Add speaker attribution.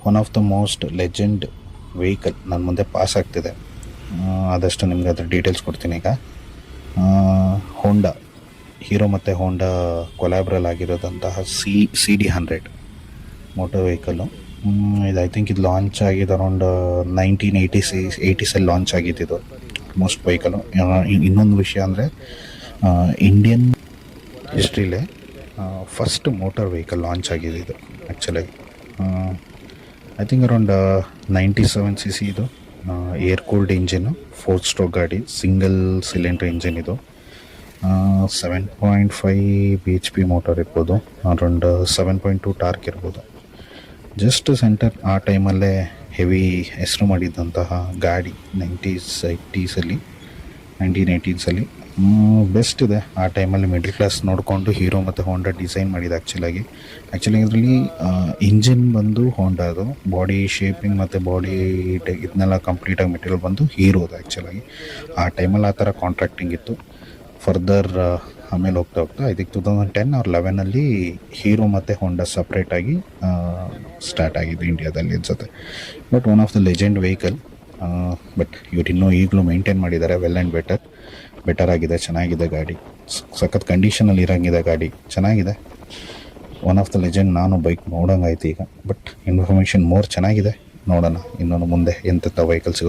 Speaker 1: One of the most legend vehicle ನನ್ನ ಮುಂದೆ pass ಆಗ್ತಿದೆ. ಆದಷ್ಟು ನಿಮ್ಗೆ ಅದ್ರ ಡೀಟೇಲ್ಸ್ ಕೊಡ್ತೀನಿ ಈಗ. ಹೋಂಡಾ, ಹೀರೋ ಮತ್ತು ಹೋಂಡಾ ಕೊಲಾಬ್ರಲ್ ಆಗಿರೋದಂತಹ CD100 ಮೋಟರ್ ವೆಹಿಕಲ್ಲು. ಇದು ಐ ಥಿಂಕ್ ಇದು ಲಾಂಚ್ ಆಗಿದೆ ಅರೌಂಡ್ 1980 ಲಾಂಚ್ ಆಗಿದ್ದು ಆಲ್ಮೋಸ್ಟ್ ವೆಹಿಕಲ್ಲು. ಇನ್ನೊಂದು ವಿಷಯ ಅಂದರೆ ಇಂಡಿಯನ್ ಹಿಸ್ಟ್ರಿಲೇ ಫಸ್ಟ್ ಮೋಟರ್ ವೆಹಿಕಲ್ ಲಾಂಚ್ ಆಗಿದೆ ಇದು ಆ್ಯಕ್ಚುಲಾಗಿ. ಐ ಥಿಂಕ್ ಅರೌಂಡ್ 97cc ಇದು. ಏರ್ ಕೂಲ್ಡ್ ಇಂಜಿನ್ನು, 4 ಸ್ಟ್ರೋಕ್ ಗಾಡಿ, ಸಿಂಗಲ್ ಸಿಲಿಂಡರ್ ಇಂಜಿನ್ ಇದು. 7.5 BHP ಮೋಟರ್ ಇರ್ಬೋದು, ಅರೌಂಡ್ 7.2 ಟಾರ್ಕ್ ಇರ್ಬೋದು. ಜಸ್ಟ್ ಸೆಂಟರ್ ಆ ಟೈಮಲ್ಲೇ ಹೆವಿ ಹೆಸರು ಮಾಡಿದ್ದಂತಹ ಗಾಡಿ 1980ಸಲ್ಲಿ ಬೆಸ್ಟ್ ಇದೆ. ಆ ಟೈಮಲ್ಲಿ ಮಿಡ್ಲ್ ಕ್ಲಾಸ್ ನೋಡಿಕೊಂಡು ಹೀರೋ ಮತ್ತು ಹೋಂಡಾ ಡಿಸೈನ್ ಮಾಡಿದ್ದು ಆ್ಯಕ್ಚುಲಿ ಇದರಲ್ಲಿ ಇಂಜಿನ್ ಬಂದು ಹೋಂಡಾದು, ಬಾಡಿ ಶೇಪಿಂಗ್ ಮತ್ತು ಬಾಡಿ ಇದನ್ನೆಲ್ಲ ಕಂಪ್ಲೀಟಾಗಿ ಮೆಟೀರಿಯಲ್ ಬಂದು ಹೀರೋದು ಆ್ಯಕ್ಚುಲಾಗಿ. ಆ ಟೈಮಲ್ಲಿ ಆ ಥರ ಕಾಂಟ್ರಾಕ್ಟಿಂಗ್ ಇತ್ತು. ಫರ್ದರ್ ಆಮೇಲೆ ಹೋಗ್ತಾ ಐ ಥಿಂಕ್ 2010 or 11 ಹೀರೋ ಮತ್ತು ಹೋಂಡಾ ಸಪ್ರೇಟಾಗಿ ಸ್ಟಾರ್ಟ್ ಆಗಿದೆ ಇಂಡಿಯಾದಲ್ಲಿ ಅನ್ಸುತ್ತೆ. But one of the legend vehicle. But ಇವ್ರು ಇನ್ನೂ ಈಗಲೂ ಮೇಂಟೈನ್ ಮಾಡಿದ್ದಾರೆ, ವೆಲ್ ಆ್ಯಂಡ್ ಬೆಟರ್ ಆಗಿದೆ, ಚೆನ್ನಾಗಿದೆ ಗಾಡಿ. ಸಖತ್ ಕಂಡೀಷನಲ್ಲಿ ಇರೋಂಗಿದೆ ಗಾಡಿ, ಚೆನ್ನಾಗಿದೆ. One of the legend. ನಾನು ಬೈಕ್ ನೋಡೋಂಗಾಯ್ತು ಈಗ, ಬಟ್ ಇನ್ಫಾರ್ಮೇಷನ್ ಮೋರ್ ಚೆನ್ನಾಗಿದೆ. ನೋಡೋಣ ಇನ್ನೊಂದು ಮುಂದೆ ಎಂತೆಂಥ ವೆಹಿಕಲ್ ಸಿಗುತ್ತೆ.